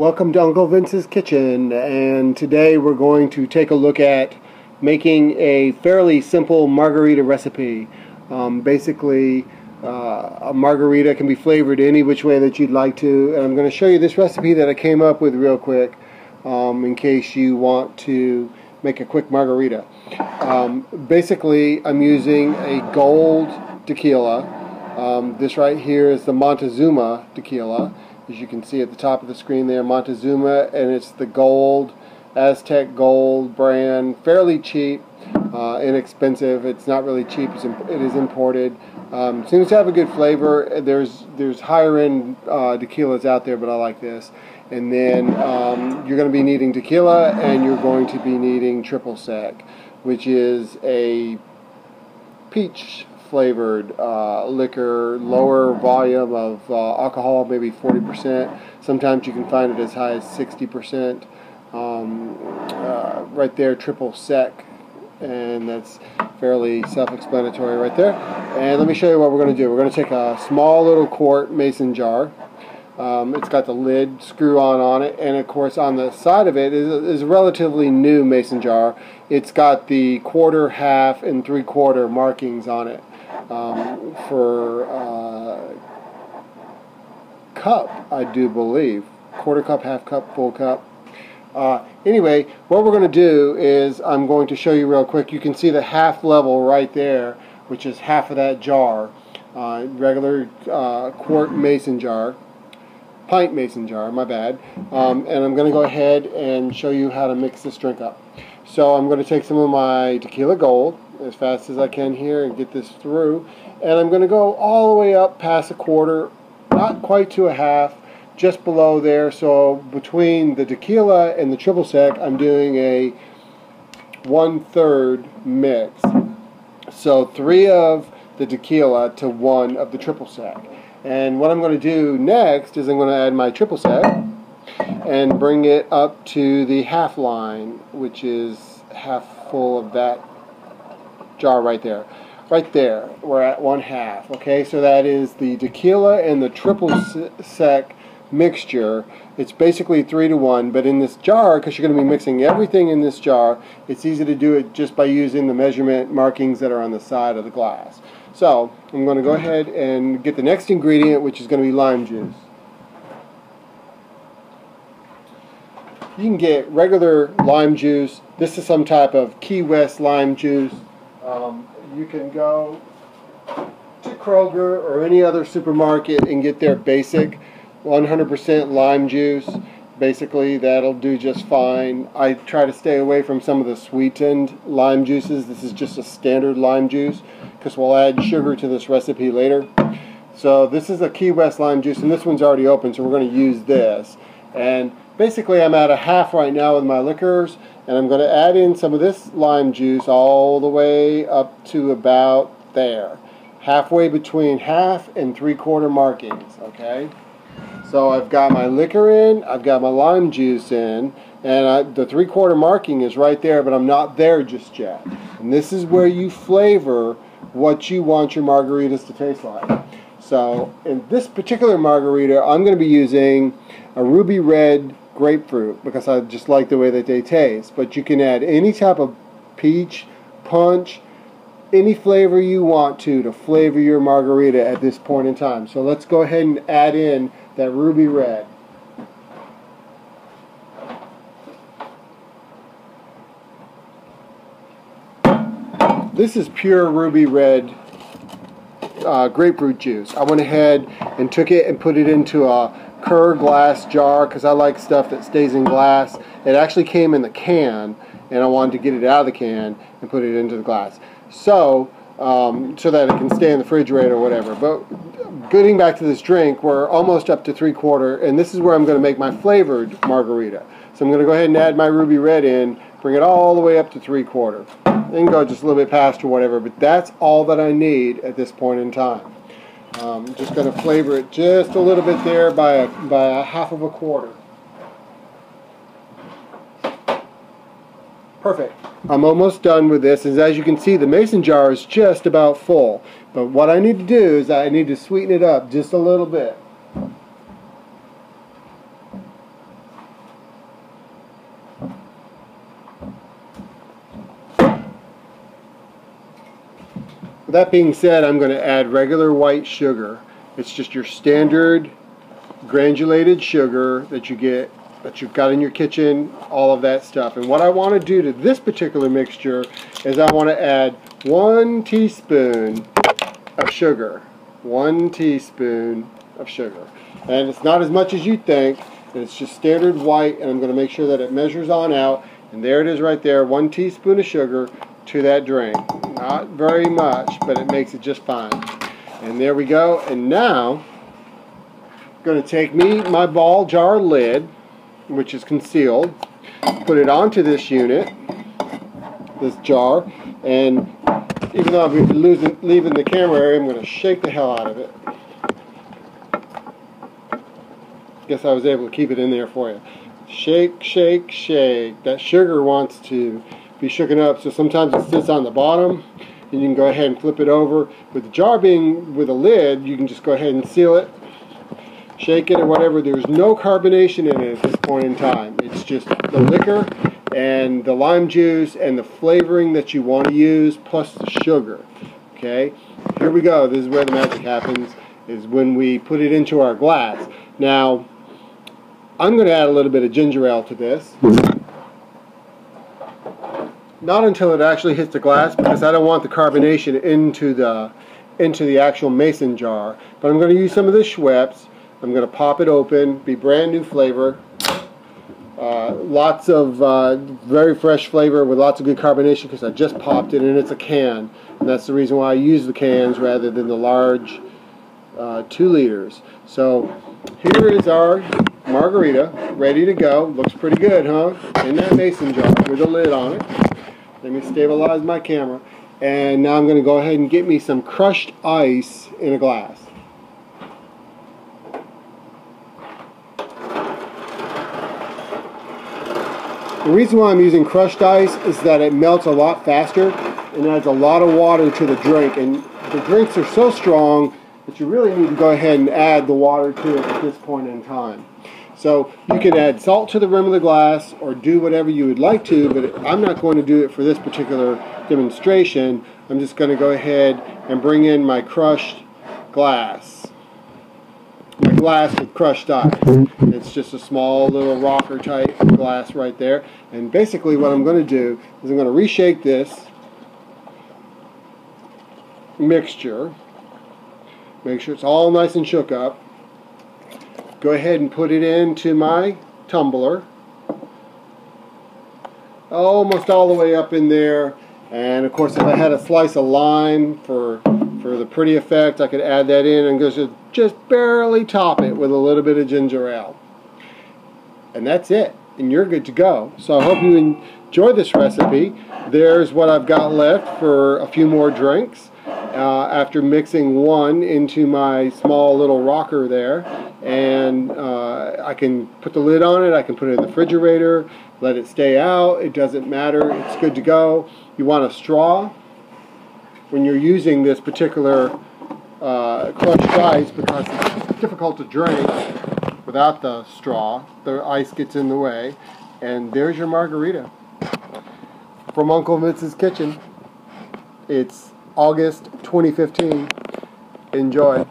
Welcome to Uncle Vince's Kitchen, and today we're going to take a look at making a fairly simple margarita recipe. Basically, a margarita can be flavored any which way that you'd like to, and I'm going to show you this recipe that I came up with real quick in case you want to make a quick margarita. Basically, I'm using a gold tequila. This right here is the Montezuma tequila. As you can see at the top of the screen there, Montezuma, and it's the gold, Aztec Gold brand, fairly cheap, inexpensive. It's not really cheap, it is imported. Seems to have a good flavor. There's higher end tequilas out there, but I like this. And then you're going to be needing tequila, and you're going to be needing triple sec, which is a peach flavored liquor, lower volume of alcohol, maybe 40%. Sometimes you can find it as high as 60%. Right there, triple sec, and that's fairly self-explanatory right there. And let me show you what we're going to do. We're going to take a small little quart mason jar. It's got the lid screw on it, and of course on the side of it is a relatively new mason jar. It's got the quarter, half, and three-quarter markings on it. For cup, I do believe. Quarter cup, half cup, full cup. Anyway, what we're going to do is I'm going to show you real quick. You can see the half level right there, which is half of that jar. Regular quart mason jar. Pint mason jar, my bad. And I'm going to go ahead and show you how to mix this drink up. So I'm going to take some of my tequila gold as fast as I can here and get this through, and I'm going to go all the way up past a quarter, not quite to a half, just below there. So between the tequila and the triple sec, I'm doing a 1/3 mix. So 3 of the tequila to 1 of the triple sec. And what I'm going to do next is I'm going to add my triple sec and bring it up to the half line, which is half full of that jar right there. Right there, we're at 1/2. Okay, so that is the tequila and the triple sec mixture. It's basically 3 to 1, but in this jar, because you're going to be mixing everything in this jar, it's easy to do it just by using the measurement markings that are on the side of the glass. So I'm going to go ahead and get the next ingredient, which is going to be lime juice. You can get regular lime juice. This is some type of Key West lime juice. You can go to Kroger or any other supermarket and get their basic 100% lime juice. Basically, that'll do just fine. I try to stay away from some of the sweetened lime juices. This is just a standard lime juice because we'll add sugar to this recipe later. So this is a Key West lime juice, and this one's already open, so we're going to use this. And basically, I'm at a half right now with my liquors, and I'm going to add in some of this lime juice all the way up to about there. Halfway between half and three-quarter markings, okay? So I've got my liquor in, I've got my lime juice in, and the three-quarter marking is right there, but I'm not there just yet. And this is where you flavor what you want your margaritas to taste like. So in this particular margarita, I'm going to be using a ruby red grapefruit because I just like the way that they taste. But you can add any type of peach, punch, any flavor you want to flavor your margarita at this point in time. So let's go ahead and add in that ruby red. This is pure ruby red grapefruit juice. I went ahead and took it and put it into a Kerr glass jar because I like stuff that stays in glass. It actually came in the can, and I wanted to get it out of the can and put it into the glass. So that it can stay in the refrigerator or whatever. But getting back to this drink, we're almost up to three-quarter, and this is where I'm going to make my flavored margarita. So I'm going to go ahead and add my ruby red in, bring it all the way up to three-quarter. Then go just a little bit past or whatever, but that's all that I need at this point in time. Just going to flavor it just a little bit there by a half of a quarter. Perfect. I'm almost done with this, and as you can see, the mason jar is just about full. But what I need to do is I need to sweeten it up just a little bit. With that being said, I'm going to add regular white sugar. It's just your standard granulated sugar that you've got in your kitchen, all of that stuff. And what I want to do to this particular mixture is I want to add 1 teaspoon of sugar. 1 teaspoon of sugar. And it's not as much as you think. It's just standard white, and I'm going to make sure that it measures on out. And there it is right there, 1 teaspoon of sugar to that drink. Not very much, but it makes it just fine. And there we go. And now I'm going to take my ball jar lid, which is concealed, put it onto this unit, this jar, and even though I'm leaving the camera area, I'm going to shake the hell out of it. Guess I was able to keep it in there for you. Shake, shake, shake. That sugar wants to be shooken up, so sometimes it sits on the bottom, and you can go ahead and flip it over. With the jar being with a lid, you can just go ahead and seal it, shake it or whatever. There's no carbonation in it at this point in time. It's just the liquor and the lime juice and the flavoring that you want to use, plus the sugar. Okay, here we go. This is where the magic happens, is when we put it into our glass. Now, I'm going to add a little bit of ginger ale to this. Not until it actually hits the glass, because I don't want the carbonation into the actual mason jar. But I'm going to use some of this Schweppes. I'm going to pop it open, be brand new flavor. Lots of very fresh flavor with lots of good carbonation, because I just popped it and it's a can. And that's the reason why I use the cans rather than the large 2 liters. So here is our margarita, ready to go. Looks pretty good, huh? In that mason jar with a lid on it. Let me stabilize my camera. And now I'm going to go ahead and get me some crushed ice in a glass. The reason why I'm using crushed ice is that it melts a lot faster and adds a lot of water to the drink. And the drinks are so strong that you really need to go ahead and add the water to it at this point in time. So you can add salt to the rim of the glass or do whatever you would like to, but I'm not going to do it for this particular demonstration. I'm just going to go ahead and bring in my crushed glass. My glass with crushed ice. It's just a small little rocker type glass right there. And basically what I'm going to do is I'm going to reshake this mixture. Make sure it's all nice and shook up. Go ahead and put it into my tumbler. Almost all the way up in there. And of course, if I had a slice of lime for the pretty effect, I could add that in and just barely top it with a little bit of ginger ale. And that's it. And you're good to go. So I hope you enjoyed this recipe. There's what I've got left for a few more drinks. After mixing one into my small little rocker there, and I can put the lid on it, I can put it in the refrigerator, let it stay out, it doesn't matter, it's good to go. You want a straw when you're using this particular crushed ice, because it's difficult to drink without the straw. The ice gets in the way. And there's your margarita from Uncle Vince's Kitchen. It's August 2015. Enjoy.